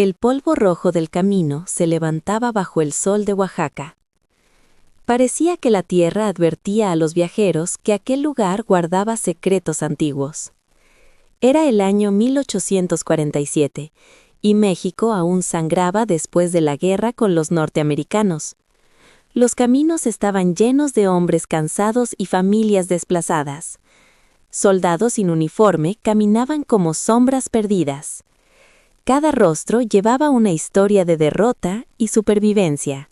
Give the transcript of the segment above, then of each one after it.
El polvo rojo del camino se levantaba bajo el sol de Oaxaca. Parecía que la tierra advertía a los viajeros que aquel lugar guardaba secretos antiguos. Era el año 1847, y México aún sangraba después de la guerra con los norteamericanos. Los caminos estaban llenos de hombres cansados y familias desplazadas. Soldados sin uniforme caminaban como sombras perdidas. Cada rostro llevaba una historia de derrota y supervivencia.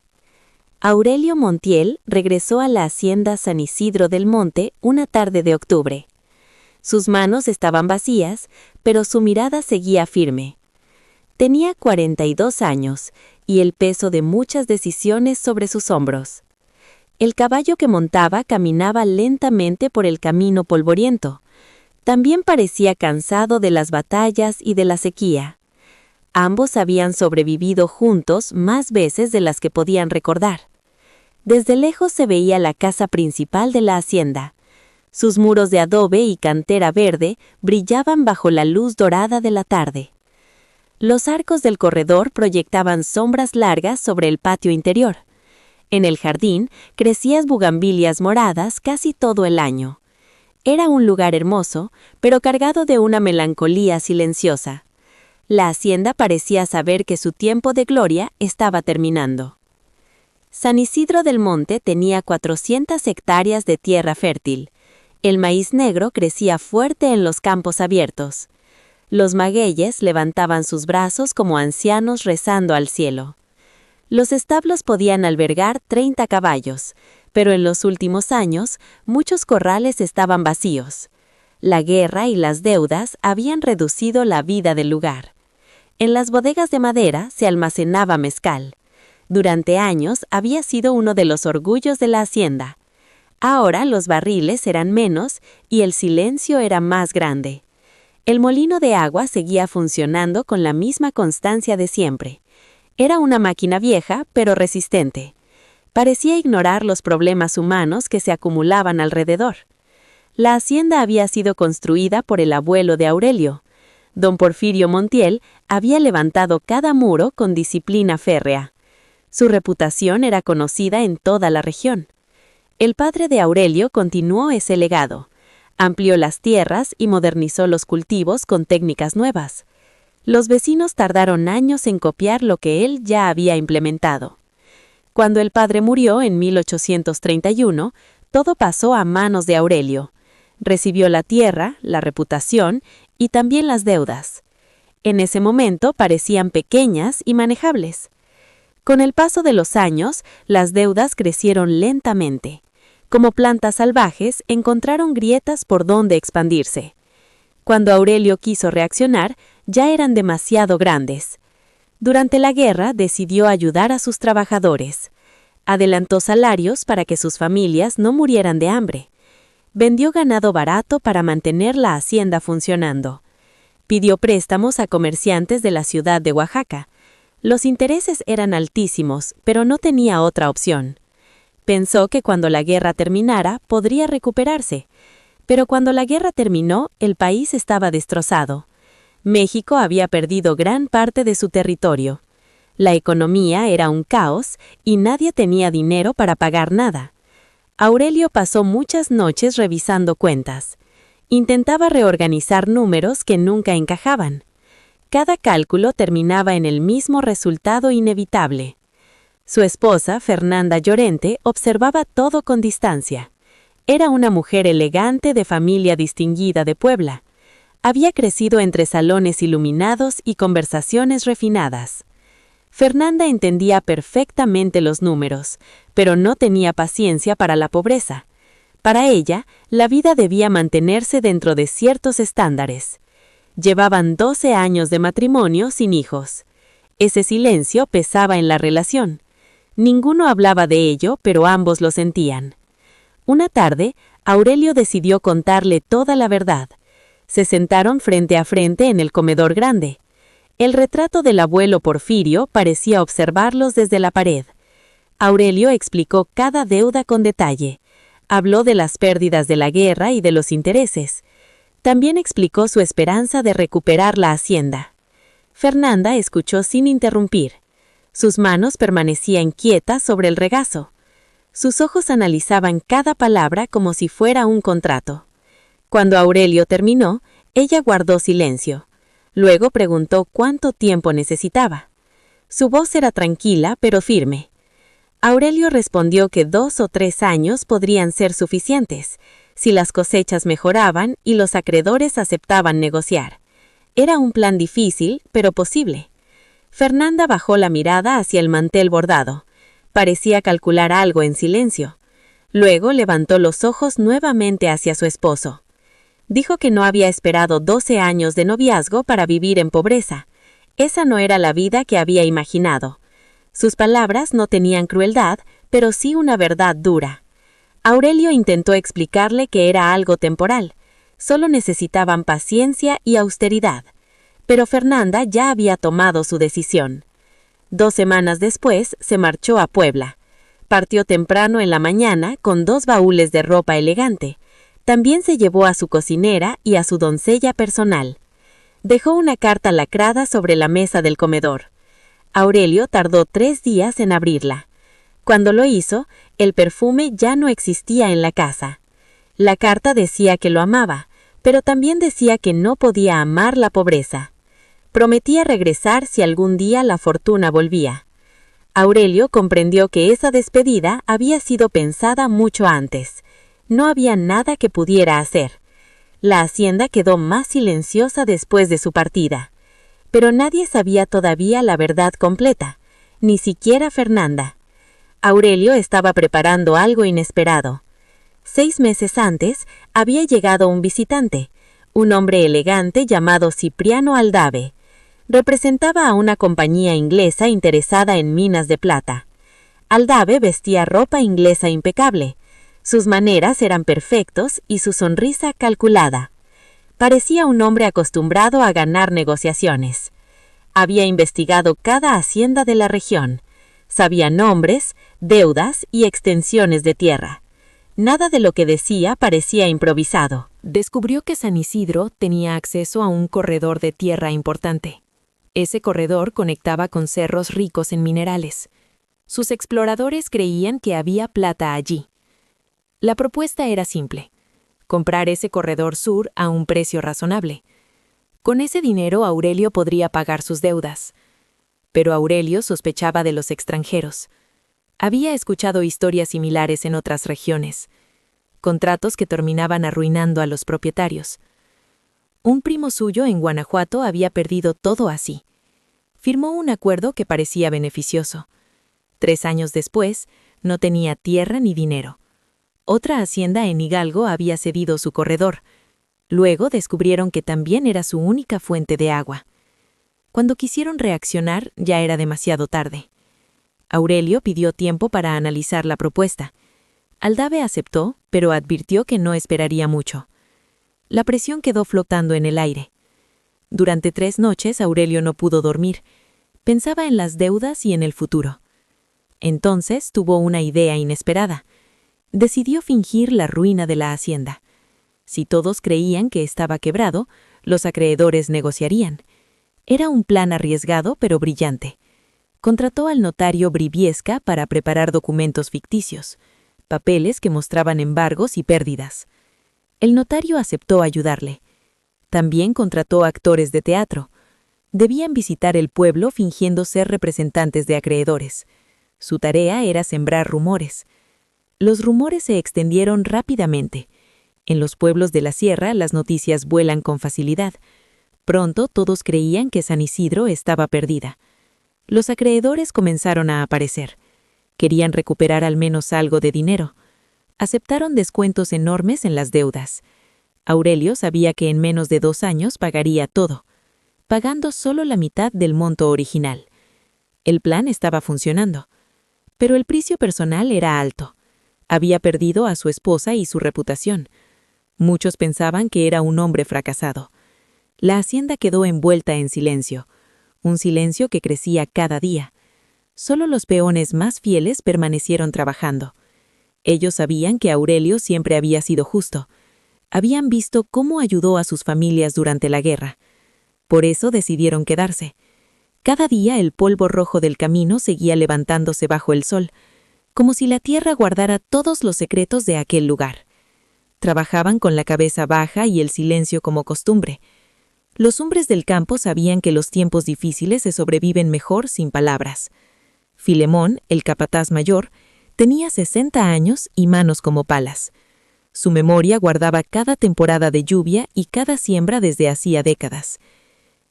Aurelio Montiel regresó a la hacienda San Isidro del Monte una tarde de octubre. Sus manos estaban vacías, pero su mirada seguía firme. Tenía 42 años y el peso de muchas decisiones sobre sus hombros. El caballo que montaba caminaba lentamente por el camino polvoriento. También parecía cansado de las batallas y de la sequía. Ambos habían sobrevivido juntos más veces de las que podían recordar. Desde lejos se veía la casa principal de la hacienda. Sus muros de adobe y cantera verde brillaban bajo la luz dorada de la tarde. Los arcos del corredor proyectaban sombras largas sobre el patio interior. En el jardín crecían bugambilias moradas casi todo el año. Era un lugar hermoso, pero cargado de una melancolía silenciosa. La hacienda parecía saber que su tiempo de gloria estaba terminando. San Isidro del Monte tenía 400 hectáreas de tierra fértil. El maíz negro crecía fuerte en los campos abiertos. Los magueyes levantaban sus brazos como ancianos rezando al cielo. Los establos podían albergar 30 caballos, pero en los últimos años muchos corrales estaban vacíos. La guerra y las deudas habían reducido la vida del lugar. En las bodegas de madera se almacenaba mezcal. Durante años había sido uno de los orgullos de la hacienda. Ahora los barriles eran menos y el silencio era más grande. El molino de agua seguía funcionando con la misma constancia de siempre. Era una máquina vieja, pero resistente. Parecía ignorar los problemas humanos que se acumulaban alrededor. La hacienda había sido construida por el abuelo de Aurelio. Don Porfirio Montiel había levantado cada muro con disciplina férrea. Su reputación era conocida en toda la región. El padre de Aurelio continuó ese legado. Amplió las tierras y modernizó los cultivos con técnicas nuevas. Los vecinos tardaron años en copiar lo que él ya había implementado. Cuando el padre murió en 1831, todo pasó a manos de Aurelio. Recibió la tierra, la reputación y también las deudas. En ese momento parecían pequeñas y manejables. Con el paso de los años, las deudas crecieron lentamente. Como plantas salvajes, encontraron grietas por donde expandirse. Cuando Aurelio quiso reaccionar, ya eran demasiado grandes. Durante la guerra decidió ayudar a sus trabajadores. Adelantó salarios para que sus familias no murieran de hambre. Vendió ganado barato para mantener la hacienda funcionando. Pidió préstamos a comerciantes de la ciudad de Oaxaca. Los intereses eran altísimos, pero no tenía otra opción. Pensó que cuando la guerra terminara, podría recuperarse. Pero cuando la guerra terminó, el país estaba destrozado. México había perdido gran parte de su territorio. La economía era un caos y nadie tenía dinero para pagar nada. Aurelio pasó muchas noches revisando cuentas. Intentaba reorganizar números que nunca encajaban. Cada cálculo terminaba en el mismo resultado inevitable. Su esposa, Fernanda Llorente, observaba todo con distancia. Era una mujer elegante de familia distinguida de Puebla. Había crecido entre salones iluminados y conversaciones refinadas. Fernanda entendía perfectamente los números, pero no tenía paciencia para la pobreza. Para ella, la vida debía mantenerse dentro de ciertos estándares. Llevaban 12 años de matrimonio sin hijos. Ese silencio pesaba en la relación. Ninguno hablaba de ello, pero ambos lo sentían. Una tarde, Aurelio decidió contarle toda la verdad. Se sentaron frente a frente en el comedor grande. El retrato del abuelo Porfirio parecía observarlos desde la pared. Aurelio explicó cada deuda con detalle. Habló de las pérdidas de la guerra y de los intereses. También explicó su esperanza de recuperar la hacienda. Fernanda escuchó sin interrumpir. Sus manos permanecían quietas sobre el regazo. Sus ojos analizaban cada palabra como si fuera un contrato. Cuando Aurelio terminó, ella guardó silencio. Luego preguntó cuánto tiempo necesitaba. Su voz era tranquila pero firme. Aurelio respondió que 2 o 3 años podrían ser suficientes, si las cosechas mejoraban y los acreedores aceptaban negociar. Era un plan difícil, pero posible. Fernanda bajó la mirada hacia el mantel bordado. Parecía calcular algo en silencio. Luego levantó los ojos nuevamente hacia su esposo. Dijo que no había esperado 12 años de noviazgo para vivir en pobreza. Esa no era la vida que había imaginado. Sus palabras no tenían crueldad, pero sí una verdad dura. Aurelio intentó explicarle que era algo temporal. Solo necesitaban paciencia y austeridad. Pero Fernanda ya había tomado su decisión. 2 semanas después se marchó a Puebla. Partió temprano en la mañana con 2 baúles de ropa elegante. También se llevó a su cocinera y a su doncella personal. Dejó una carta lacrada sobre la mesa del comedor. Aurelio tardó 3 días en abrirla. Cuando lo hizo, el perfume ya no existía en la casa. La carta decía que lo amaba, pero también decía que no podía amar la pobreza. Prometía regresar si algún día la fortuna volvía. Aurelio comprendió que esa despedida había sido pensada mucho antes. No había nada que pudiera hacer. La hacienda quedó más silenciosa después de su partida. Pero nadie sabía todavía la verdad completa, ni siquiera Fernanda. Aurelio estaba preparando algo inesperado. 6 meses antes había llegado un visitante, un hombre elegante llamado Cipriano Aldave. Representaba a una compañía inglesa interesada en minas de plata. Aldave vestía ropa inglesa impecable. Sus maneras eran perfectos y su sonrisa calculada. Parecía un hombre acostumbrado a ganar negociaciones. Había investigado cada hacienda de la región. Sabía nombres, deudas y extensiones de tierra. Nada de lo que decía parecía improvisado. Descubrió que San Isidro tenía acceso a un corredor de tierra importante. Ese corredor conectaba con cerros ricos en minerales. Sus exploradores creían que había plata allí. La propuesta era simple: comprar ese corredor sur a un precio razonable. Con ese dinero Aurelio podría pagar sus deudas. Pero Aurelio sospechaba de los extranjeros. Había escuchado historias similares en otras regiones. Contratos que terminaban arruinando a los propietarios. Un primo suyo en Guanajuato había perdido todo así. Firmó un acuerdo que parecía beneficioso. 3 años después, no tenía tierra ni dinero. Otra hacienda en Hidalgo había cedido su corredor. Luego descubrieron que también era su única fuente de agua. Cuando quisieron reaccionar, ya era demasiado tarde. Aurelio pidió tiempo para analizar la propuesta. Aldave aceptó, pero advirtió que no esperaría mucho. La presión quedó flotando en el aire. Durante 3 noches Aurelio no pudo dormir. Pensaba en las deudas y en el futuro. Entonces tuvo una idea inesperada. Decidió fingir la ruina de la hacienda. Si todos creían que estaba quebrado, los acreedores negociarían. Era un plan arriesgado pero brillante. Contrató al notario Briviesca para preparar documentos ficticios, papeles que mostraban embargos y pérdidas. El notario aceptó ayudarle. También contrató actores de teatro. Debían visitar el pueblo fingiendo ser representantes de acreedores. Su tarea era sembrar rumores. Los rumores se extendieron rápidamente. En los pueblos de la sierra las noticias vuelan con facilidad. Pronto todos creían que San Isidro estaba perdida. Los acreedores comenzaron a aparecer. Querían recuperar al menos algo de dinero. Aceptaron descuentos enormes en las deudas. Aurelio sabía que en menos de 2 años pagaría todo, pagando solo la mitad del monto original. El plan estaba funcionando, pero el precio personal era alto. Había perdido a su esposa y su reputación. Muchos pensaban que era un hombre fracasado. La hacienda quedó envuelta en silencio, un silencio que crecía cada día. Solo los peones más fieles permanecieron trabajando. Ellos sabían que Aurelio siempre había sido justo. Habían visto cómo ayudó a sus familias durante la guerra. Por eso decidieron quedarse. Cada día el polvo rojo del camino seguía levantándose bajo el sol, como si la tierra guardara todos los secretos de aquel lugar. Trabajaban con la cabeza baja y el silencio como costumbre. Los hombres del campo sabían que los tiempos difíciles se sobreviven mejor sin palabras. Filemón, el capataz mayor, tenía 60 años y manos como palas. Su memoria guardaba cada temporada de lluvia y cada siembra desde hacía décadas.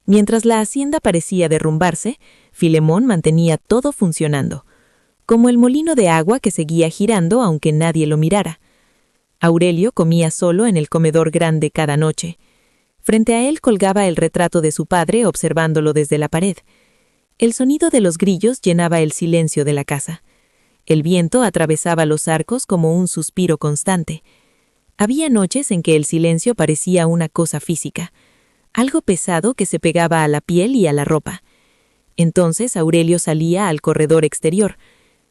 Mientras la hacienda parecía derrumbarse, Filemón mantenía todo funcionando, como el molino de agua que seguía girando aunque nadie lo mirara. Aurelio comía solo en el comedor grande cada noche. Frente a él colgaba el retrato de su padre observándolo desde la pared. El sonido de los grillos llenaba el silencio de la casa. El viento atravesaba los arcos como un suspiro constante. Había noches en que el silencio parecía una cosa física, algo pesado que se pegaba a la piel y a la ropa. Entonces Aurelio salía al corredor exterior.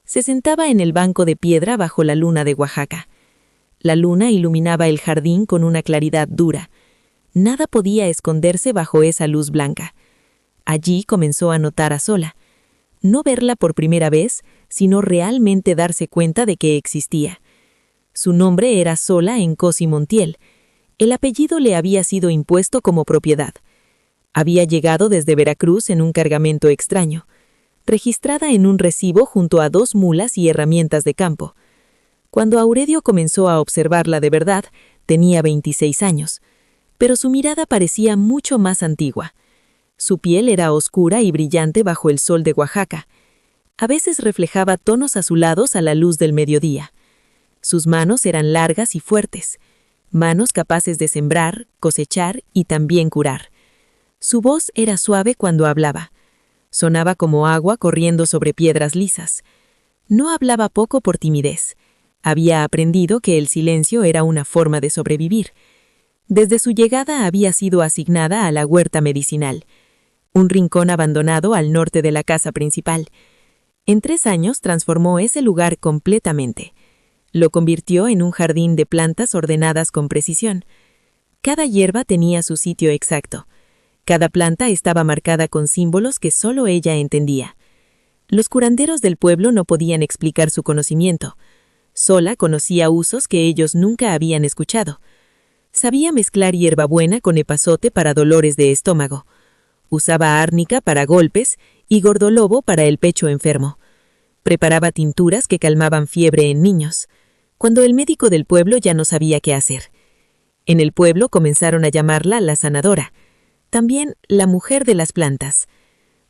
Se sentaba en el banco de piedra bajo la luna de Oaxaca. La luna iluminaba el jardín con una claridad dura. Nada podía esconderse bajo esa luz blanca. Allí comenzó a notar a Sola. No verla por primera vez, sino realmente darse cuenta de que existía. Su nombre era Sola en Cosi Montiel. El apellido le había sido impuesto como propiedad. Había llegado desde Veracruz en un cargamento extraño, registrada en un recibo junto a 2 mulas y herramientas de campo. Cuando Aurelio comenzó a observarla de verdad, tenía 26 años, pero su mirada parecía mucho más antigua. Su piel era oscura y brillante bajo el sol de Oaxaca. A veces reflejaba tonos azulados a la luz del mediodía. Sus manos eran largas y fuertes, manos capaces de sembrar, cosechar y también curar. Su voz era suave cuando hablaba. Sonaba como agua corriendo sobre piedras lisas. No hablaba poco por timidez. Había aprendido que el silencio era una forma de sobrevivir. Desde su llegada había sido asignada a la huerta medicinal, un rincón abandonado al norte de la casa principal. En 3 años transformó ese lugar completamente. Lo convirtió en un jardín de plantas ordenadas con precisión. Cada hierba tenía su sitio exacto. Cada planta estaba marcada con símbolos que solo ella entendía. Los curanderos del pueblo no podían explicar su conocimiento. Sola conocía usos que ellos nunca habían escuchado. Sabía mezclar hierbabuena con epazote para dolores de estómago. Usaba árnica para golpes y gordolobo para el pecho enfermo. Preparaba tinturas que calmaban fiebre en niños, cuando el médico del pueblo ya no sabía qué hacer. En el pueblo comenzaron a llamarla la sanadora, también la mujer de las plantas.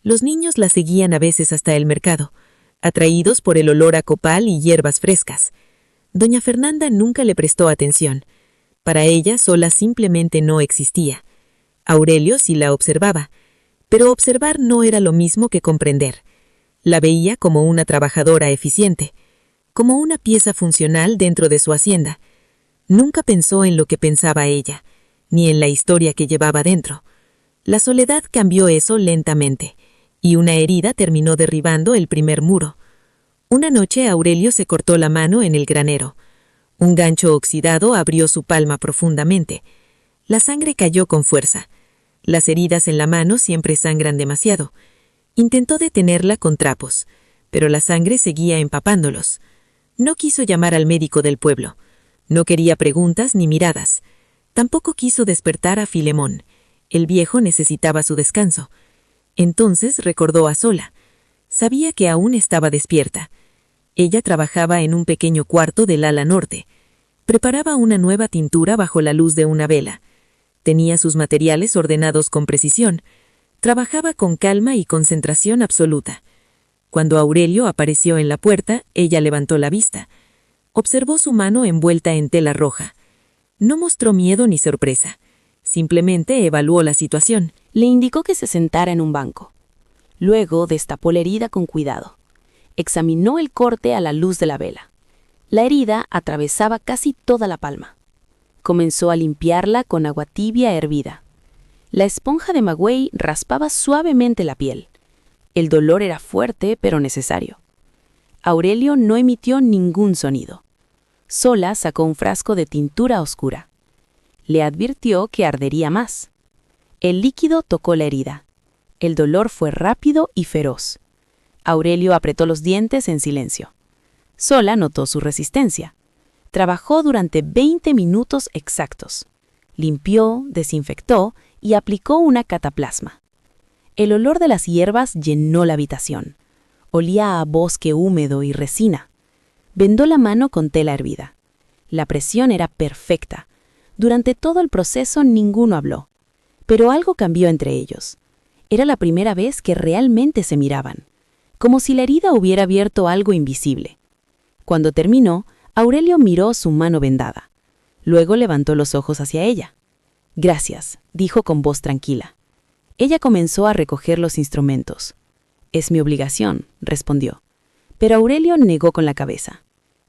Los niños la seguían a veces hasta el mercado, atraídos por el olor a copal y hierbas frescas. Doña Fernanda nunca le prestó atención. Para ella Sola simplemente no existía. Aurelio sí la observaba, pero observar no era lo mismo que comprender. La veía como una trabajadora eficiente, como una pieza funcional dentro de su hacienda. Nunca pensó en lo que pensaba ella, ni en la historia que llevaba dentro. La soledad cambió eso lentamente, y una herida terminó derribando el primer muro. Una noche Aurelio se cortó la mano en el granero. Un gancho oxidado abrió su palma profundamente. La sangre cayó con fuerza. Las heridas en la mano siempre sangran demasiado. Intentó detenerla con trapos, pero la sangre seguía empapándolos. No quiso llamar al médico del pueblo. No quería preguntas ni miradas. Tampoco quiso despertar a Filemón. El viejo necesitaba su descanso. Entonces recordó a Sola. Sabía que aún estaba despierta. Ella trabajaba en un pequeño cuarto del ala norte. Preparaba una nueva tintura bajo la luz de una vela. Tenía sus materiales ordenados con precisión. Trabajaba con calma y concentración absoluta. Cuando Aurelio apareció en la puerta, ella levantó la vista. Observó su mano envuelta en tela roja. No mostró miedo ni sorpresa. Simplemente evaluó la situación. Le indicó que se sentara en un banco. Luego destapó la herida con cuidado. Examinó el corte a la luz de la vela. La herida atravesaba casi toda la palma. Comenzó a limpiarla con agua tibia hervida. La esponja de maguey raspaba suavemente la piel. El dolor era fuerte, pero necesario. Aurelio no emitió ningún sonido. Sola sacó un frasco de tintura oscura. Le advirtió que ardería más. El líquido tocó la herida. El dolor fue rápido y feroz. Aurelio apretó los dientes en silencio. Sola notó su resistencia. Trabajó durante 20 minutos exactos. Limpió, desinfectó y aplicó una cataplasma. El olor de las hierbas llenó la habitación. Olía a bosque húmedo y resina. Vendó la mano con tela hervida. La presión era perfecta. Durante todo el proceso ninguno habló. Pero algo cambió entre ellos. Era la primera vez que realmente se miraban, como si la herida hubiera abierto algo invisible. Cuando terminó, Aurelio miró su mano vendada. Luego levantó los ojos hacia ella. «Gracias», dijo con voz tranquila. Ella comenzó a recoger los instrumentos. «Es mi obligación», respondió. Pero Aurelio negó con la cabeza.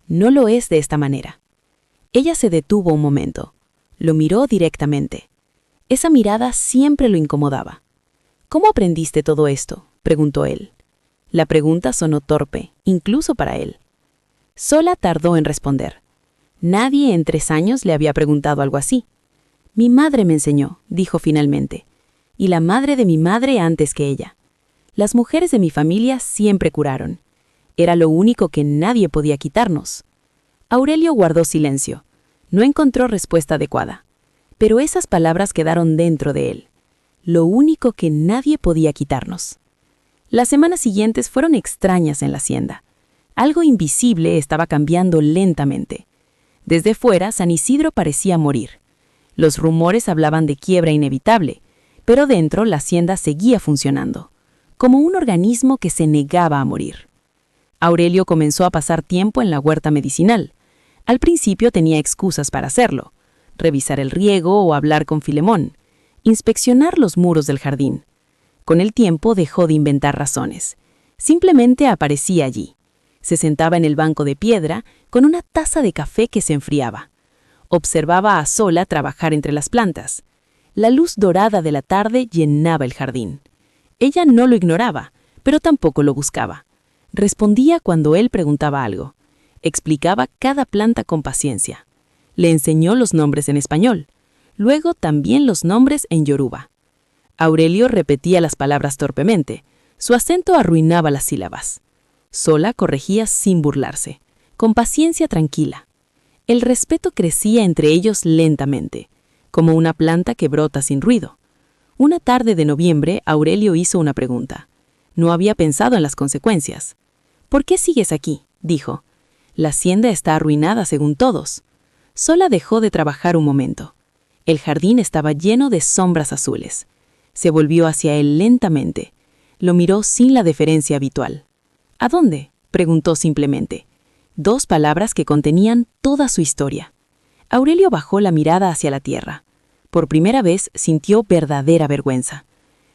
«No lo es de esta manera». Ella se detuvo un momento. Lo miró directamente. Esa mirada siempre lo incomodaba. «¿Cómo aprendiste todo esto?», preguntó él. La pregunta sonó torpe, incluso para él. Sola tardó en responder. Nadie en 3 años le había preguntado algo así. «Mi madre me enseñó», dijo finalmente, «y la madre de mi madre antes que ella. Las mujeres de mi familia siempre curaron. Era lo único que nadie podía quitarnos». Aurelio guardó silencio. No encontró respuesta adecuada. Pero esas palabras quedaron dentro de él. Lo único que nadie podía quitarnos. Las semanas siguientes fueron extrañas en la hacienda. Algo invisible estaba cambiando lentamente. Desde fuera, San Isidro parecía morir. Los rumores hablaban de quiebra inevitable, pero dentro la hacienda seguía funcionando, como un organismo que se negaba a morir. Aurelio comenzó a pasar tiempo en la huerta medicinal. Al principio tenía excusas para hacerlo: revisar el riego o hablar con Filemón, inspeccionar los muros del jardín. Con el tiempo dejó de inventar razones. Simplemente aparecía allí. Se sentaba en el banco de piedra con una taza de café que se enfriaba. Observaba a Sola trabajar entre las plantas. La luz dorada de la tarde llenaba el jardín. Ella no lo ignoraba, pero tampoco lo buscaba. Respondía cuando él preguntaba algo. Explicaba cada planta con paciencia. Le enseñó los nombres en español, luego también los nombres en yoruba. Aurelio repetía las palabras torpemente. Su acento arruinaba las sílabas. Sola corregía sin burlarse, con paciencia tranquila. El respeto crecía entre ellos lentamente, como una planta que brota sin ruido. Una tarde de noviembre, Aurelio hizo una pregunta. No había pensado en las consecuencias. «¿Por qué sigues aquí?», dijo. «La hacienda está arruinada según todos». Sola dejó de trabajar un momento. El jardín estaba lleno de sombras azules. Se volvió hacia él lentamente. Lo miró sin la deferencia habitual. «¿A dónde?», preguntó simplemente. 2 palabras que contenían toda su historia. Aurelio bajó la mirada hacia la tierra. Por primera vez sintió verdadera vergüenza.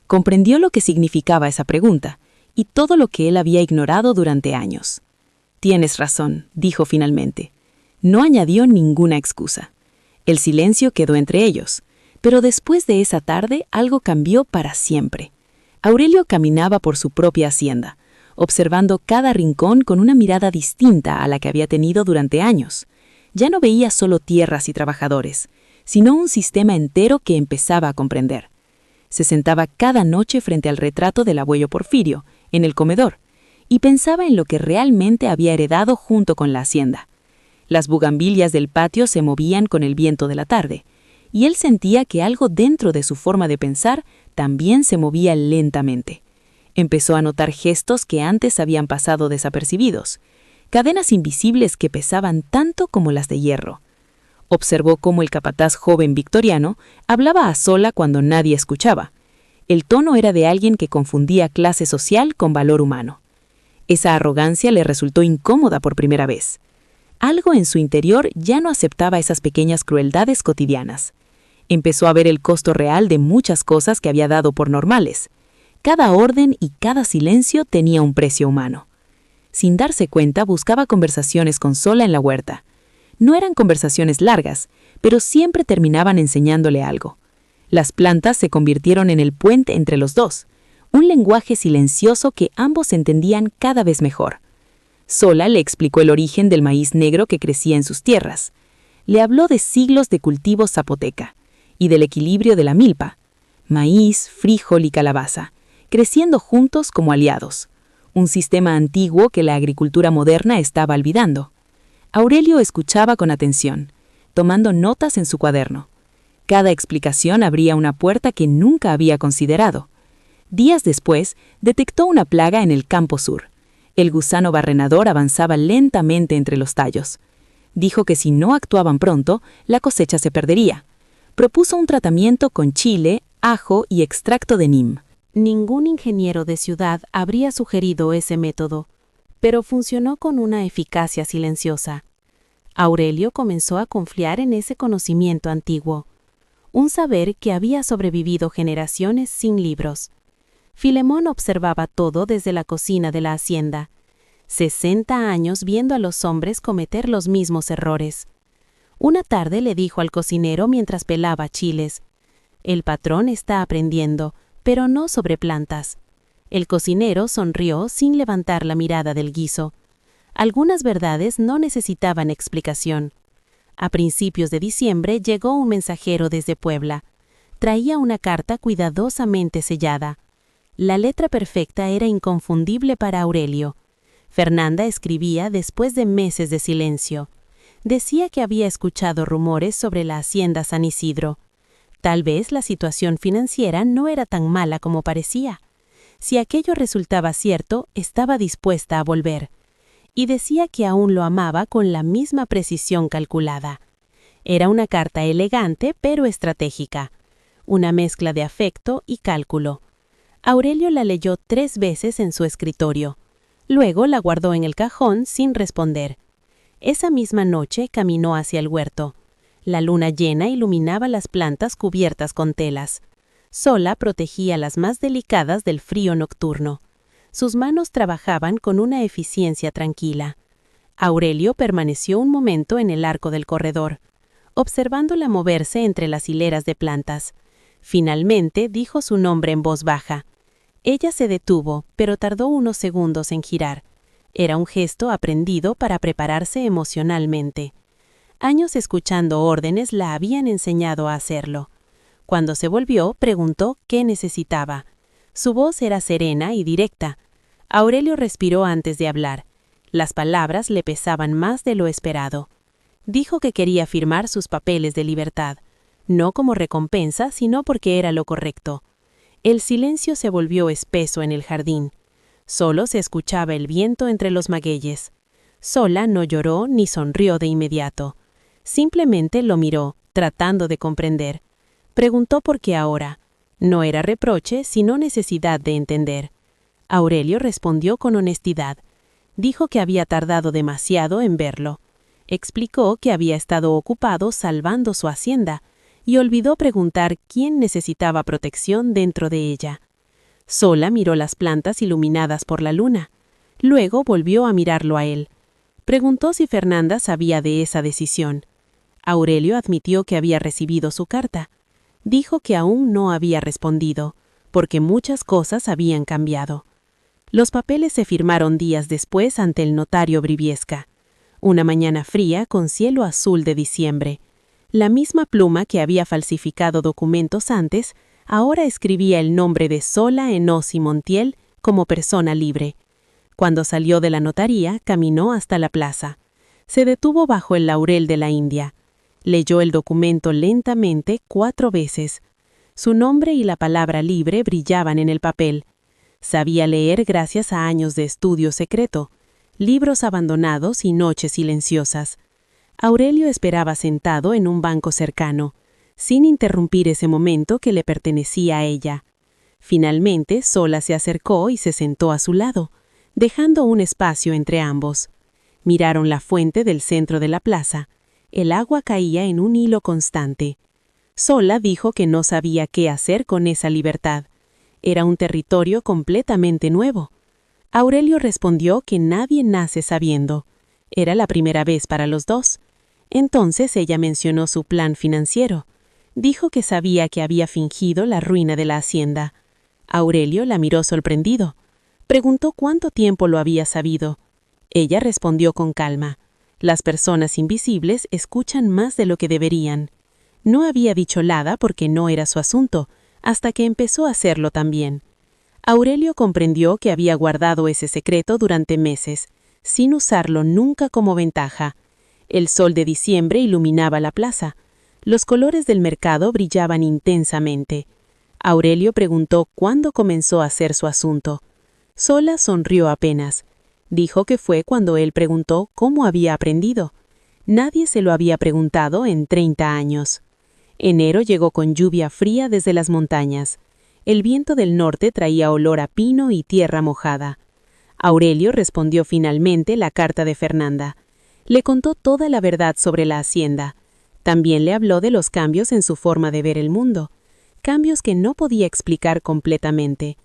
Comprendió lo que significaba esa pregunta y todo lo que él había ignorado durante años. «Tienes razón», dijo finalmente. No añadió ninguna excusa. El silencio quedó entre ellos, pero después de esa tarde algo cambió para siempre. Aurelio caminaba por su propia hacienda, observando cada rincón con una mirada distinta a la que había tenido durante años. Ya no veía solo tierras y trabajadores, sino un sistema entero que empezaba a comprender. Se sentaba cada noche frente al retrato del abuelo Porfirio, en el comedor, y pensaba en lo que realmente había heredado junto con la hacienda. Las bugambilias del patio se movían con el viento de la tarde, y él sentía que algo dentro de su forma de pensar también se movía lentamente. Empezó a notar gestos que antes habían pasado desapercibidos, cadenas invisibles que pesaban tanto como las de hierro. Observó cómo el capataz joven victoriano hablaba a sola cuando nadie escuchaba. El tono era de alguien que confundía clase social con valor humano. Esa arrogancia le resultó incómoda por primera vez. Algo en su interior ya no aceptaba esas pequeñas crueldades cotidianas. Empezó a ver el costo real de muchas cosas que había dado por normales. Cada orden y cada silencio tenía un precio humano. Sin darse cuenta, buscaba conversaciones con Sola en la huerta. No eran conversaciones largas, pero siempre terminaban enseñándole algo. Las plantas se convirtieron en el puente entre los dos, un lenguaje silencioso que ambos entendían cada vez mejor. Sola le explicó el origen del maíz negro que crecía en sus tierras. Le habló de siglos de cultivo zapoteca y del equilibrio de la milpa, maíz, frijol y calabaza, creciendo juntos como aliados, un sistema antiguo que la agricultura moderna estaba olvidando. Aurelio escuchaba con atención, tomando notas en su cuaderno. Cada explicación abría una puerta que nunca había considerado. Días después, detectó una plaga en el campo sur. El gusano barrenador avanzaba lentamente entre los tallos. Dijo que si no actuaban pronto, la cosecha se perdería. Propuso un tratamiento con chile, ajo y extracto de neem. Ningún ingeniero de ciudad habría sugerido ese método, pero funcionó con una eficacia silenciosa. Aurelio comenzó a confiar en ese conocimiento antiguo, un saber que había sobrevivido generaciones sin libros. Filemón observaba todo desde la cocina de la hacienda, 60 años viendo a los hombres cometer los mismos errores. Una tarde le dijo al cocinero mientras pelaba chiles: «El patrón está aprendiendo, pero no sobre plantas». El cocinero sonrió sin levantar la mirada del guiso. Algunas verdades no necesitaban explicación. A principios de diciembre llegó un mensajero desde Puebla. Traía una carta cuidadosamente sellada. La letra perfecta era inconfundible para Aurelio. Fernanda escribía después de meses de silencio. Decía que había escuchado rumores sobre la hacienda San Isidro. Tal vez la situación financiera no era tan mala como parecía. Si aquello resultaba cierto, estaba dispuesta a volver. Y decía que aún lo amaba con la misma precisión calculada. Era una carta elegante pero estratégica, una mezcla de afecto y cálculo. Aurelio la leyó 3 veces en su escritorio. Luego la guardó en el cajón sin responder. Esa misma noche caminó hacia el huerto. La luna llena iluminaba las plantas cubiertas con telas. Sola protegía las más delicadas del frío nocturno. Sus manos trabajaban con una eficiencia tranquila. Aurelio permaneció un momento en el arco del corredor, observándola moverse entre las hileras de plantas. Finalmente dijo su nombre en voz baja. Ella se detuvo, pero tardó unos segundos en girar. Era un gesto aprendido para prepararse emocionalmente. Años escuchando órdenes la habían enseñado a hacerlo. Cuando se volvió, preguntó qué necesitaba. Su voz era serena y directa. Aurelio respiró antes de hablar. Las palabras le pesaban más de lo esperado. Dijo que quería firmar sus papeles de libertad, no como recompensa, sino porque era lo correcto. El silencio se volvió espeso en el jardín. Solo se escuchaba el viento entre los magueyes. Sola no lloró ni sonrió de inmediato. Simplemente lo miró, tratando de comprender. Preguntó por qué ahora. No era reproche, sino necesidad de entender. Aurelio respondió con honestidad. Dijo que había tardado demasiado en verlo. Explicó que había estado ocupado salvando su hacienda y olvidó preguntar quién necesitaba protección dentro de ella. Sola miró las plantas iluminadas por la luna. Luego volvió a mirarlo a él. Preguntó si Fernanda sabía de esa decisión. Aurelio admitió que había recibido su carta. Dijo que aún no había respondido, porque muchas cosas habían cambiado. Los papeles se firmaron días después ante el notario Briviesca. Una mañana fría con cielo azul de diciembre. La misma pluma que había falsificado documentos antes, ahora escribía el nombre de Sola Enossi Montiel como persona libre. Cuando salió de la notaría, caminó hasta la plaza. Se detuvo bajo el laurel de la India. Leyó el documento lentamente 4 veces. Su nombre y la palabra libre brillaban en el papel. Sabía leer gracias a años de estudio secreto, libros abandonados y noches silenciosas. Aurelio esperaba sentado en un banco cercano, sin interrumpir ese momento que le pertenecía a ella. Finalmente, Sola se acercó y se sentó a su lado, dejando un espacio entre ambos. Miraron la fuente del centro de la plaza. El agua caía en un hilo constante. Sola dijo que no sabía qué hacer con esa libertad. Era un territorio completamente nuevo. Aurelio respondió que nadie nace sabiendo. Era la primera vez para los dos. Entonces ella mencionó su plan financiero. Dijo que sabía que había fingido la ruina de la hacienda. Aurelio la miró sorprendido. Preguntó cuánto tiempo lo había sabido. Ella respondió con calma. Las personas invisibles escuchan más de lo que deberían. No había dicho nada porque no era su asunto, hasta que empezó a hacerlo también. Aurelio comprendió que había guardado ese secreto durante meses, sin usarlo nunca como ventaja. El sol de diciembre iluminaba la plaza. Los colores del mercado brillaban intensamente. Aurelio preguntó cuándo comenzó a hacer su asunto. Sola sonrió apenas. Dijo que fue cuando él preguntó cómo había aprendido. Nadie se lo había preguntado en 30 años. Enero llegó con lluvia fría desde las montañas. El viento del norte traía olor a pino y tierra mojada. Aurelio respondió finalmente la carta de Fernanda. Le contó toda la verdad sobre la hacienda. También le habló de los cambios en su forma de ver el mundo, cambios que no podía explicar completamente.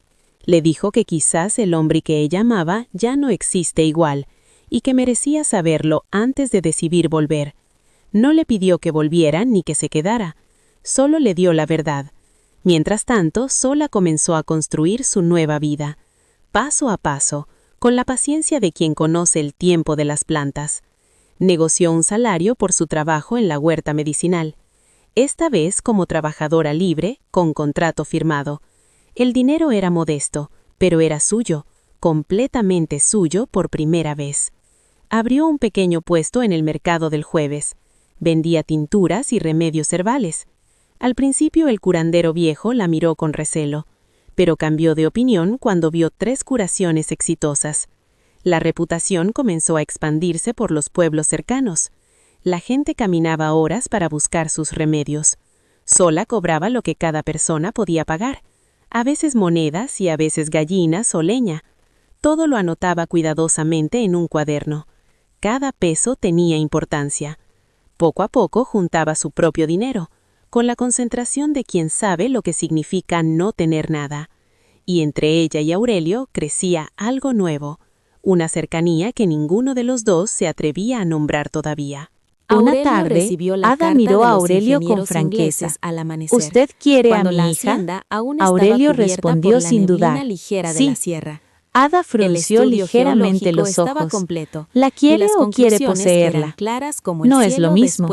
Le dijo que quizás el hombre que ella amaba ya no existe igual, y que merecía saberlo antes de decidir volver. No le pidió que volviera ni que se quedara, solo le dio la verdad. Mientras tanto, sola comenzó a construir su nueva vida, paso a paso, con la paciencia de quien conoce el tiempo de las plantas. Negoció un salario por su trabajo en la huerta medicinal, esta vez como trabajadora libre, con contrato firmado. El dinero era modesto, pero era suyo, completamente suyo por primera vez. Abrió un pequeño puesto en el mercado del jueves. Vendía tinturas y remedios herbales. Al principio el curandero viejo la miró con recelo, pero cambió de opinión cuando vio 3 curaciones exitosas. La reputación comenzó a expandirse por los pueblos cercanos. La gente caminaba horas para buscar sus remedios. Sola cobraba lo que cada persona podía pagar, a veces monedas y a veces gallinas o leña. Todo lo anotaba cuidadosamente en un cuaderno. Cada peso tenía importancia. Poco a poco juntaba su propio dinero, con la concentración de quien sabe lo que significa no tener nada. Y entre ella y Aurelio crecía algo nuevo, una cercanía que ninguno de los dos se atrevía a nombrar todavía. Una tarde, Ada miró a Aurelio con franqueza. ¿Usted quiere a mi hija? Aurelio respondió sin dudar. Sí. Ada frunció ligeramente los ojos. ¿La quiere o quiere poseerla? No es lo mismo.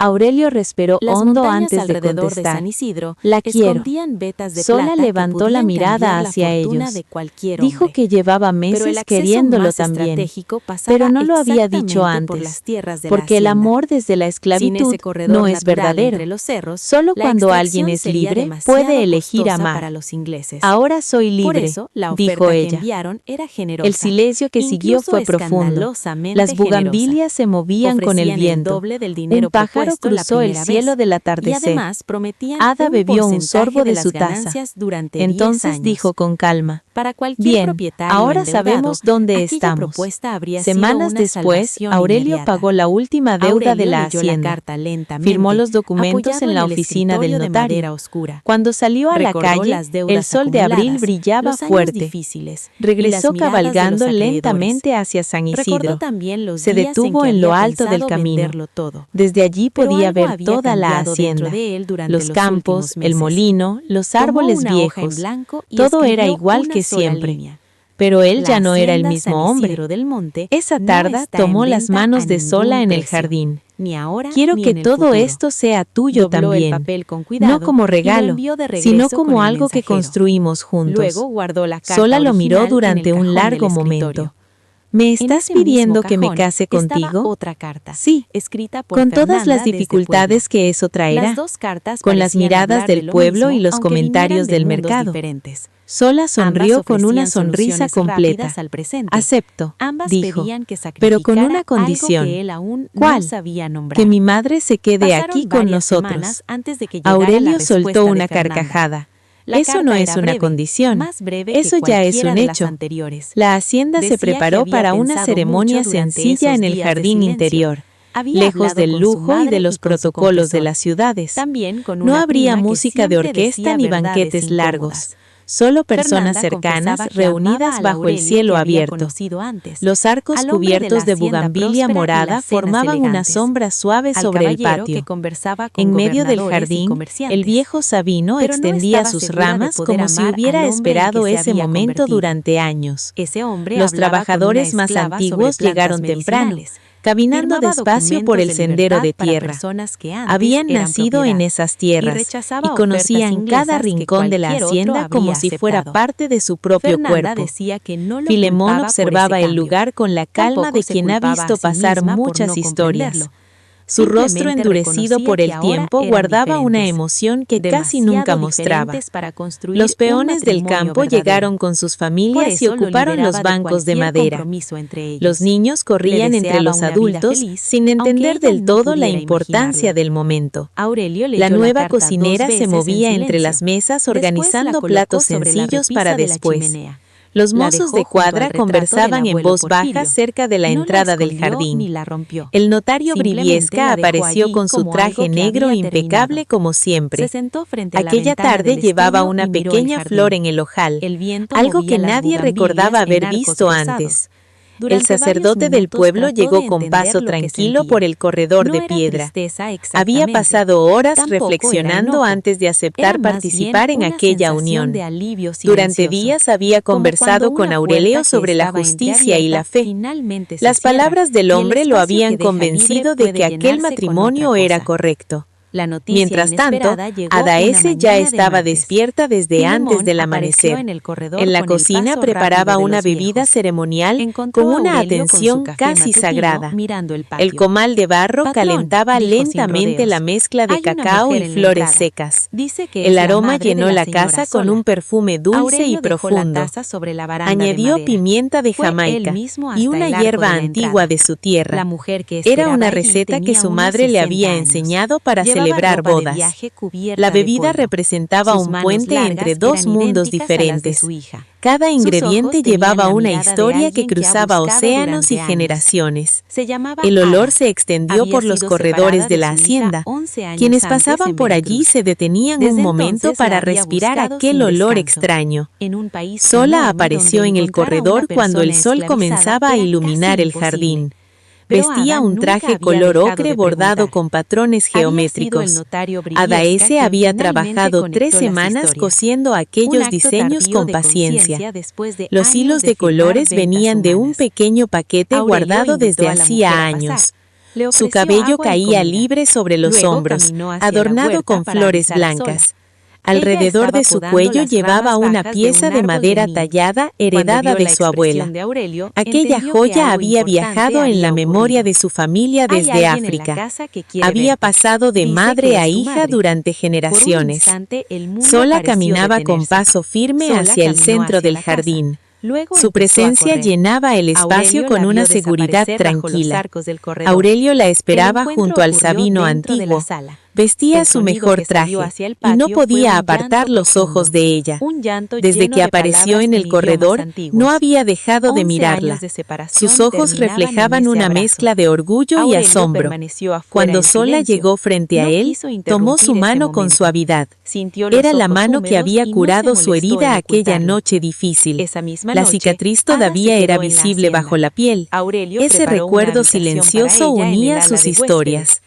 Aurelio respiró hondo antes de contestar. La quiero. Sola levantó la mirada hacia ellos. Dijo que llevaba meses queriéndolo también, pero no lo había dicho antes, porque el amor desde la esclavitud no es verdadero. Solo cuando alguien es libre puede elegir amar. Ahora soy libre, dijo ella. El silencio que siguió fue profundo. Las bugambilias se movían con el viento. Un pájaro cruzó el cielo del atardecer. Ada bebió un sorbo de su taza. Entonces dijo con calma: Bien, ahora sabemos dónde estamos. Semanas después, Aurelio pagó la última deuda de la hacienda. Firmó los documentos en la oficina del notario. Cuando salió a la calle, el sol de abril brillaba fuerte. Regresó cabalgando lentamente hacia San Isidro. Se detuvo en lo alto del camino. Desde allí podía ver toda la hacienda, los campos, el molino, los árboles viejos. Todo era igual que siempre. Pero él ya no era el mismo hombre. Esa tarde tomó las manos de Sola en el jardín. Quiero que todo esto sea tuyo también, no como regalo, sino como algo que construimos juntos. Sola lo miró durante un largo momento. ¿Me estás pidiendo que me case contigo? Sí, con todas las dificultades que eso traerá, con las miradas del pueblo y los comentarios del mercado. Sola sonrió con una sonrisa completa. Acepto, dijo, pero con una condición. ¿Cuál? Que mi madre se quede aquí con nosotros. Aurelio soltó una carcajada. Eso no es una condición, eso ya es un hecho. La hacienda se preparó para una ceremonia sencilla en el jardín interior, lejos del lujo y de los protocolos de las ciudades. No habría música de orquesta ni banquetes largos. Solo personas cercanas reunidas bajo el cielo abierto. Los arcos cubiertos de bugambilia morada formaban una sombra suave sobre el patio. En medio del jardín, el viejo Sabino extendía sus ramas como si hubiera esperado ese momento durante años. Los trabajadores más antiguos llegaron temprano. caminando despacio por el sendero de tierra. Habían nacido en esas tierras y conocían cada rincón de la hacienda como si fuera parte de su propio cuerpo. Filemón observaba el lugar con la calma de quien ha visto pasar muchas historias. Su rostro endurecido por el tiempo guardaba una emoción que casi nunca mostraba. Los peones del campo llegaron con sus familias y ocuparon los bancos de madera. Los niños corrían entre los adultos sin entender del todo la importancia del momento. La nueva cocinera se movía entre las mesas organizando platos sencillos para después. Los mozos de cuadra conversaban en voz baja cerca de la entrada del jardín. El notario Briviesca apareció con su traje negro impecable como siempre. Aquella tarde llevaba una pequeña flor en el ojal, algo que nadie recordaba haber visto antes. El sacerdote del pueblo llegó con paso tranquilo por el corredor de piedra. Había pasado horas reflexionando antes de aceptar participar en aquella unión. Durante días había conversado con Aurelio sobre la justicia y la fe. Las palabras del hombre lo habían convencido de que aquel matrimonio era correcto. Mientras tanto, Adaese ya estaba despierta desde antes del amanecer. En la cocina preparaba una bebida ceremonial con una atención casi sagrada. El comal de barro calentaba lentamente la mezcla de cacao y flores secas. El aroma llenó la casa con un perfume dulce y profundo. Añadió pimienta de Jamaica y una hierba antigua de su tierra. Era una receta que su madre le había enseñado para celebrar bodas. La bebida representaba un puente entre dos mundos diferentes. Cada ingrediente llevaba una historia que cruzaba océanos y generaciones. El olor se extendió por los corredores de la hacienda. Quienes pasaban por allí se detenían un momento para respirar aquel olor extraño. Sola apareció en el corredor cuando el sol comenzaba a iluminar el jardín. Vestía un traje color ocre bordado con patrones geométricos. Adaese había trabajado 3 semanas cosiendo aquellos diseños con paciencia. Los hilos de colores venían de un pequeño paquete guardado desde hacía años. Su cabello caía libre sobre los hombros, adornado con flores blancas. Alrededor de su cuello llevaba una pieza de madera tallada heredada de su abuela. Aquella joya había viajado en la memoria de su familia desde África. Había pasado de madre a hija durante generaciones. Sola caminaba con paso firme hacia el centro del jardín. Su presencia llenaba el espacio con una seguridad tranquila. Aurelio la esperaba junto al Sabino antiguo. Vestía su mejor traje y no podía apartar los ojos de ella. Desde que apareció en el corredor, no había dejado de mirarla. Sus ojos reflejaban una mezcla de orgullo y asombro. Cuando Sola llegó frente a él, tomó su mano con suavidad. Era la mano que había curado su herida aquella noche difícil. La cicatriz todavía era visible bajo la piel. Ese recuerdo silencioso unía sus historias.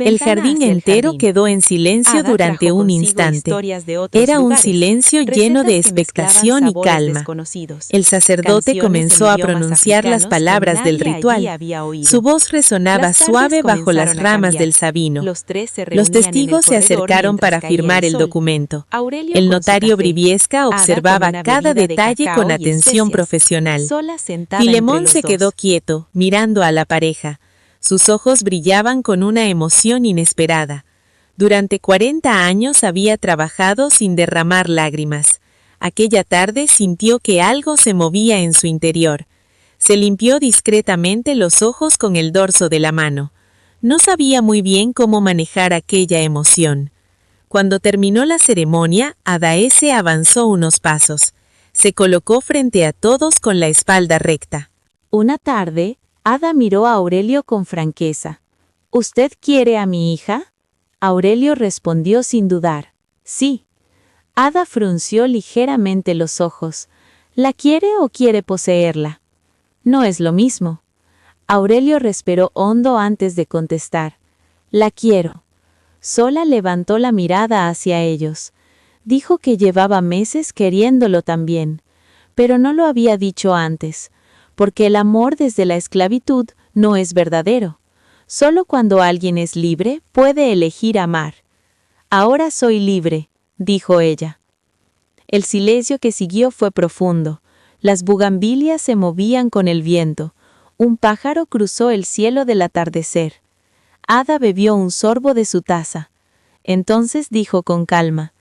El jardín entero quedó en silencio durante un instante. Era un silencio lleno de expectación y calma. El sacerdote comenzó a pronunciar las palabras del ritual. Su voz resonaba suave bajo las ramas del sabino. Los testigos se acercaron para firmar el documento. El notario Briviesca observaba cada detalle con atención profesional. Filemón se quedó quieto, mirando a la pareja. Sus ojos brillaban con una emoción inesperada. Durante 40 años había trabajado sin derramar lágrimas. Aquella tarde sintió que algo se movía en su interior. Se limpió discretamente los ojos con el dorso de la mano. No sabía muy bien cómo manejar aquella emoción. Cuando terminó la ceremonia, Adaese avanzó unos pasos. Se colocó frente a todos con la espalda recta. Una tarde, Ada miró a Aurelio con franqueza. ¿Usted quiere a mi hija? Aurelio respondió sin dudar. Sí. Ada frunció ligeramente los ojos. ¿La quiere o quiere poseerla? No es lo mismo. Aurelio respiró hondo antes de contestar. La quiero. Sola levantó la mirada hacia ellos. Dijo que llevaba meses queriéndolo también, pero no lo había dicho antes. porque el amor desde la esclavitud no es verdadero. Solo cuando alguien es libre puede elegir amar. Ahora soy libre, dijo ella. El silencio que siguió fue profundo. Las bugambilias se movían con el viento. Un pájaro cruzó el cielo del atardecer. Ada bebió un sorbo de su taza. Entonces dijo con calma: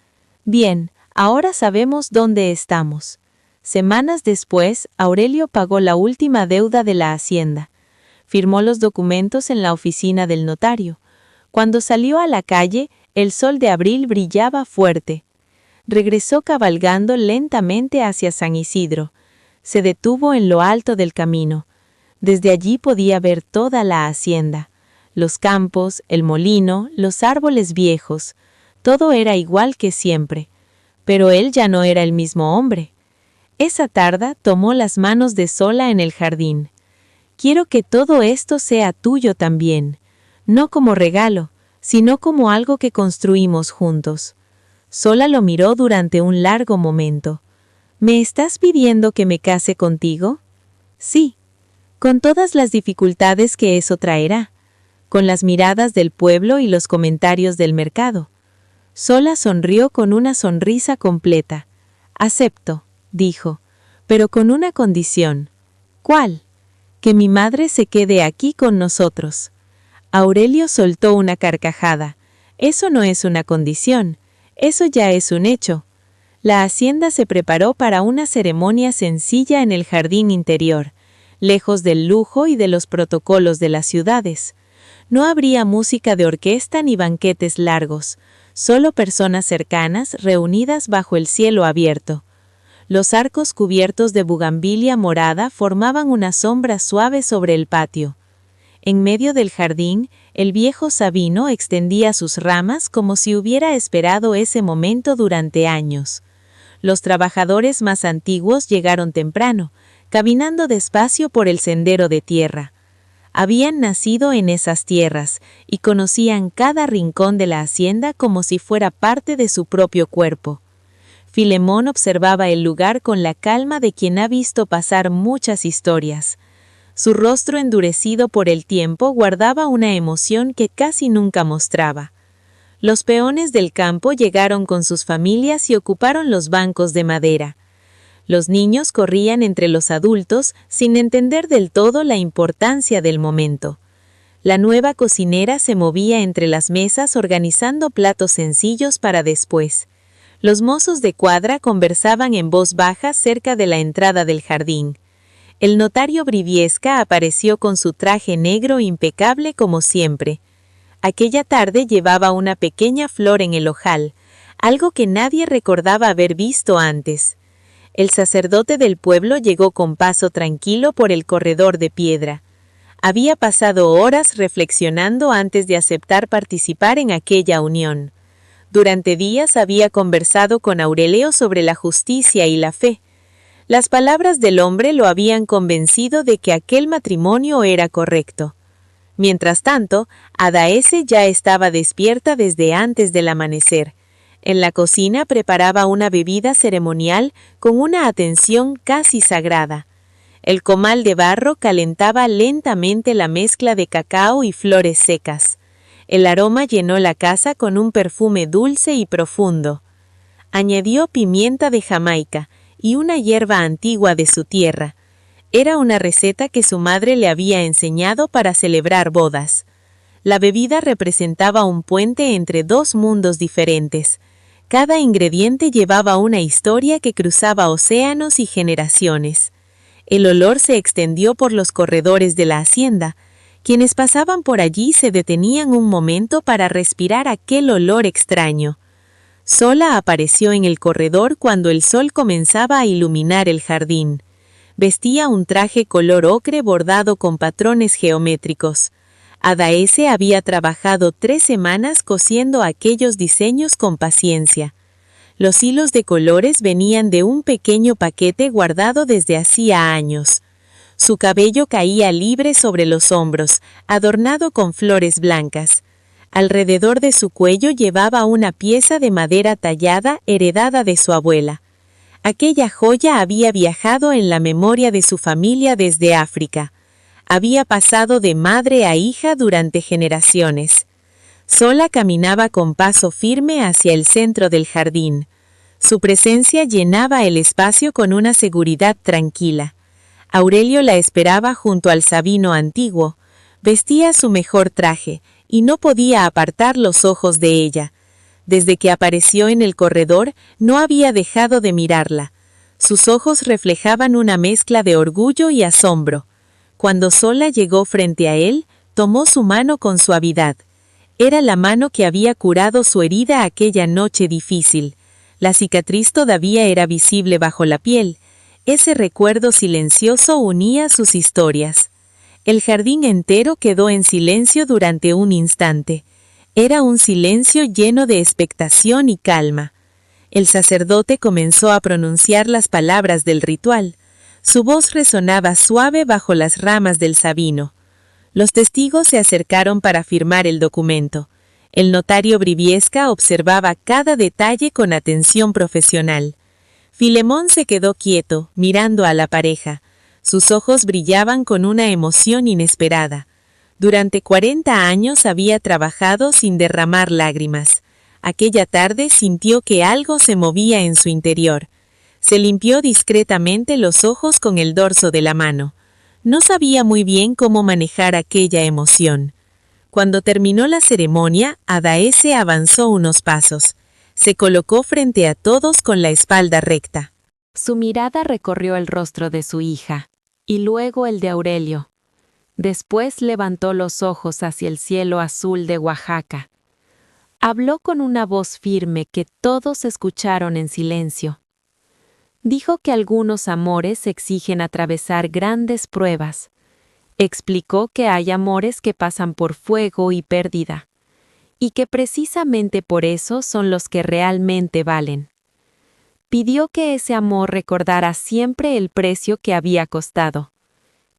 «Bien, ahora sabemos dónde estamos». Semanas después, Aurelio pagó la última deuda de la hacienda. Firmó los documentos en la oficina del notario. Cuando salió a la calle, el sol de abril brillaba fuerte. Regresó cabalgando lentamente hacia San Isidro. Se detuvo en lo alto del camino. Desde allí podía ver toda la hacienda. Los campos, el molino, los árboles viejos. Todo era igual que siempre. Pero él ya no era el mismo hombre. Esa tarde tomó las manos de Sola en el jardín. «Quiero que todo esto sea tuyo también, no como regalo, sino como algo que construimos juntos». Sola lo miró durante un largo momento. «¿Me estás pidiendo que me case contigo?» «Sí, con todas las dificultades que eso traerá, con las miradas del pueblo y los comentarios del mercado». Sola sonrió con una sonrisa completa. «Acepto», dijo, «pero con una condición». «¿Cuál?» «Que mi madre se quede aquí con nosotros». Aurelio soltó una carcajada. «Eso no es una condición, eso ya es un hecho». La hacienda se preparó para una ceremonia sencilla en el jardín interior, lejos del lujo y de los protocolos de las ciudades. No habría música de orquesta ni banquetes largos, solo personas cercanas reunidas bajo el cielo abierto. Los arcos cubiertos de bugambilia morada formaban una sombra suave sobre el patio. En medio del jardín, el viejo sabino extendía sus ramas como si hubiera esperado ese momento durante años. Los trabajadores más antiguos llegaron temprano, caminando despacio por el sendero de tierra. Habían nacido en esas tierras y conocían cada rincón de la hacienda como si fuera parte de su propio cuerpo. Filemón observaba el lugar con la calma de quien ha visto pasar muchas historias. Su rostro endurecido por el tiempo guardaba una emoción que casi nunca mostraba. Los peones del campo llegaron con sus familias y ocuparon los bancos de madera. Los niños corrían entre los adultos sin entender del todo la importancia del momento. La nueva cocinera se movía entre las mesas organizando platos sencillos para después. Los mozos de cuadra conversaban en voz baja cerca de la entrada del jardín. El notario Briviesca apareció con su traje negro impecable como siempre. Aquella tarde llevaba una pequeña flor en el ojal, algo que nadie recordaba haber visto antes. El sacerdote del pueblo llegó con paso tranquilo por el corredor de piedra. Había pasado horas reflexionando antes de aceptar participar en aquella unión. Durante días había conversado con Aurelio sobre la justicia y la fe. Las palabras del hombre lo habían convencido de que aquel matrimonio era correcto. Mientras tanto, Adaese ya estaba despierta desde antes del amanecer. En la cocina preparaba una bebida ceremonial con una atención casi sagrada. El comal de barro calentaba lentamente la mezcla de cacao y flores secas. El aroma llenó la casa con un perfume dulce y profundo. Añadió pimienta de Jamaica y una hierba antigua de su tierra. Era una receta que su madre le había enseñado para celebrar bodas. La bebida representaba un puente entre dos mundos diferentes. Cada ingrediente llevaba una historia que cruzaba océanos y generaciones. El olor se extendió por los corredores de la hacienda. Quienes pasaban por allí se detenían un momento para respirar aquel olor extraño. Sola apareció en el corredor cuando el sol comenzaba a iluminar el jardín. Vestía un traje color ocre bordado con patrones geométricos. Adaese había trabajado 3 semanas cosiendo aquellos diseños con paciencia. Los hilos de colores venían de un pequeño paquete guardado desde hacía años. Su cabello caía libre sobre los hombros, adornado con flores blancas. Alrededor de su cuello llevaba una pieza de madera tallada heredada de su abuela. Aquella joya había viajado en la memoria de su familia desde África. Había pasado de madre a hija durante generaciones. Sola caminaba con paso firme hacia el centro del jardín. Su presencia llenaba el espacio con una seguridad tranquila. Aurelio la esperaba junto al Sabino antiguo. Vestía su mejor traje y no podía apartar los ojos de ella. Desde que apareció en el corredor, no había dejado de mirarla. Sus ojos reflejaban una mezcla de orgullo y asombro. Cuando sola llegó frente a él, tomó su mano con suavidad. Era la mano que había curado su herida aquella noche difícil. La cicatriz todavía era visible bajo la piel. Ese recuerdo silencioso unía sus historias. El jardín entero quedó en silencio durante un instante. Era un silencio lleno de expectación y calma. El sacerdote comenzó a pronunciar las palabras del ritual. Su voz resonaba suave bajo las ramas del sabino. Los testigos se acercaron para firmar el documento. El notario Briviesca observaba cada detalle con atención profesional. Filemón se quedó quieto, mirando a la pareja. Sus ojos brillaban con una emoción inesperada. Durante 40 años había trabajado sin derramar lágrimas. Aquella tarde sintió que algo se movía en su interior. Se limpió discretamente los ojos con el dorso de la mano. No sabía muy bien cómo manejar aquella emoción. Cuando terminó la ceremonia, Adaese avanzó unos pasos. Se colocó frente a todos con la espalda recta. Su mirada recorrió el rostro de su hija, y luego el de Aurelio. Después levantó los ojos hacia el cielo azul de Oaxaca. Habló con una voz firme que todos escucharon en silencio. Dijo que algunos amores exigen atravesar grandes pruebas. Explicó que hay amores que pasan por fuego y pérdida, y que precisamente por eso son los que realmente valen. Pidió que ese amor recordara siempre el precio que había costado,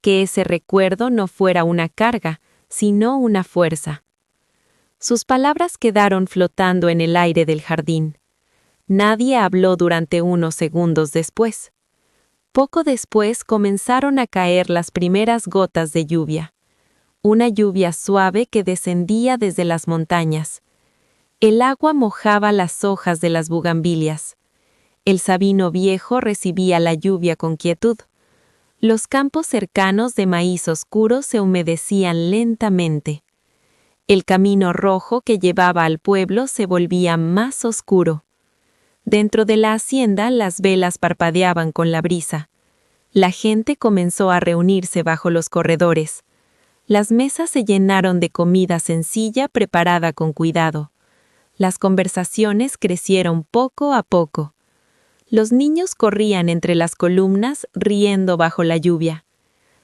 que ese recuerdo no fuera una carga, sino una fuerza. Sus palabras quedaron flotando en el aire del jardín. Nadie habló durante unos segundos después. Poco después comenzaron a caer las primeras gotas de lluvia. Una lluvia suave que descendía desde las montañas. El agua mojaba las hojas de las bugambilias. El sabino viejo recibía la lluvia con quietud. Los campos cercanos de maíz oscuro se humedecían lentamente. El camino rojo que llevaba al pueblo se volvía más oscuro. Dentro de la hacienda las velas parpadeaban con la brisa. La gente comenzó a reunirse bajo los corredores. Las mesas se llenaron de comida sencilla preparada con cuidado. Las conversaciones crecieron poco a poco. Los niños corrían entre las columnas riendo bajo la lluvia.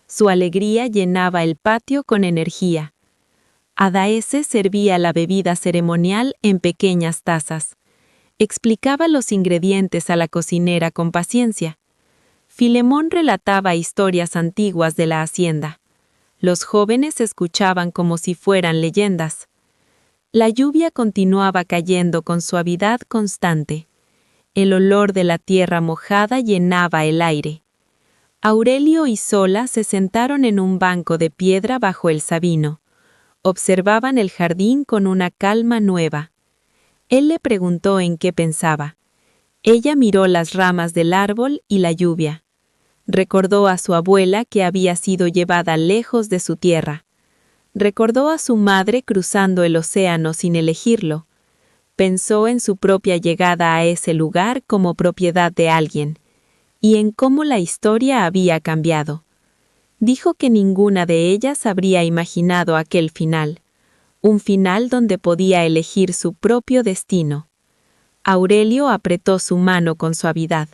Su alegría llenaba el patio con energía. Adaese servía la bebida ceremonial en pequeñas tazas. Explicaba los ingredientes a la cocinera con paciencia. Filemón relataba historias antiguas de la hacienda. Los jóvenes escuchaban como si fueran leyendas. La lluvia continuaba cayendo con suavidad constante. El olor de la tierra mojada llenaba el aire. Aurelio y Sola se sentaron en un banco de piedra bajo el sabino. Observaban el jardín con una calma nueva. Él le preguntó en qué pensaba. Ella miró las ramas del árbol y la lluvia. Recordó a su abuela que había sido llevada lejos de su tierra. Recordó a su madre cruzando el océano sin elegirlo. Pensó en su propia llegada a ese lugar como propiedad de alguien, y en cómo la historia había cambiado. Dijo que ninguna de ellas habría imaginado aquel final, un final donde podía elegir su propio destino. Aurelio apretó su mano con suavidad.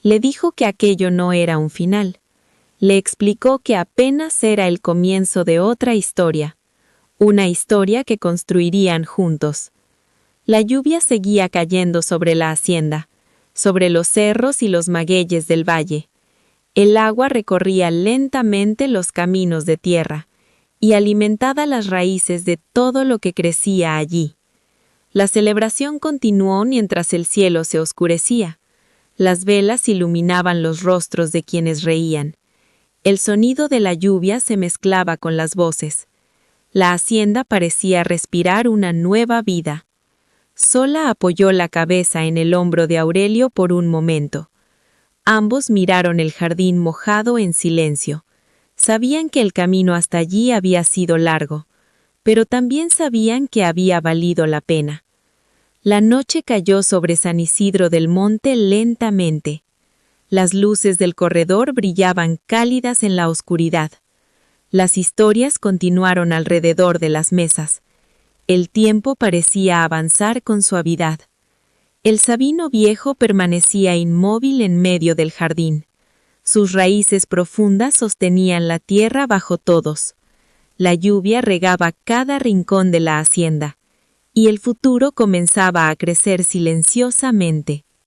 Le dijo que aquello no era un final. Le explicó que apenas era el comienzo de otra historia, una historia que construirían juntos. La lluvia seguía cayendo sobre la hacienda, sobre los cerros y los magueyes del valle. El agua recorría lentamente los caminos de tierra y alimentaba las raíces de todo lo que crecía allí. La celebración continuó mientras el cielo se oscurecía. Las velas iluminaban los rostros de quienes reían. El sonido de la lluvia se mezclaba con las voces. La hacienda parecía respirar una nueva vida. Sola apoyó la cabeza en el hombro de Aurelio por un momento. Ambos miraron el jardín mojado en silencio. Sabían que el camino hasta allí había sido largo, pero también sabían que había valido la pena. La noche cayó sobre San Isidro del Monte lentamente. Las luces del corredor brillaban cálidas en la oscuridad. Las historias continuaron alrededor de las mesas. El tiempo parecía avanzar con suavidad. El sabino viejo permanecía inmóvil en medio del jardín. Sus raíces profundas sostenían la tierra bajo todos. La lluvia regaba cada rincón de la hacienda, y el futuro comenzaba a crecer silenciosamente.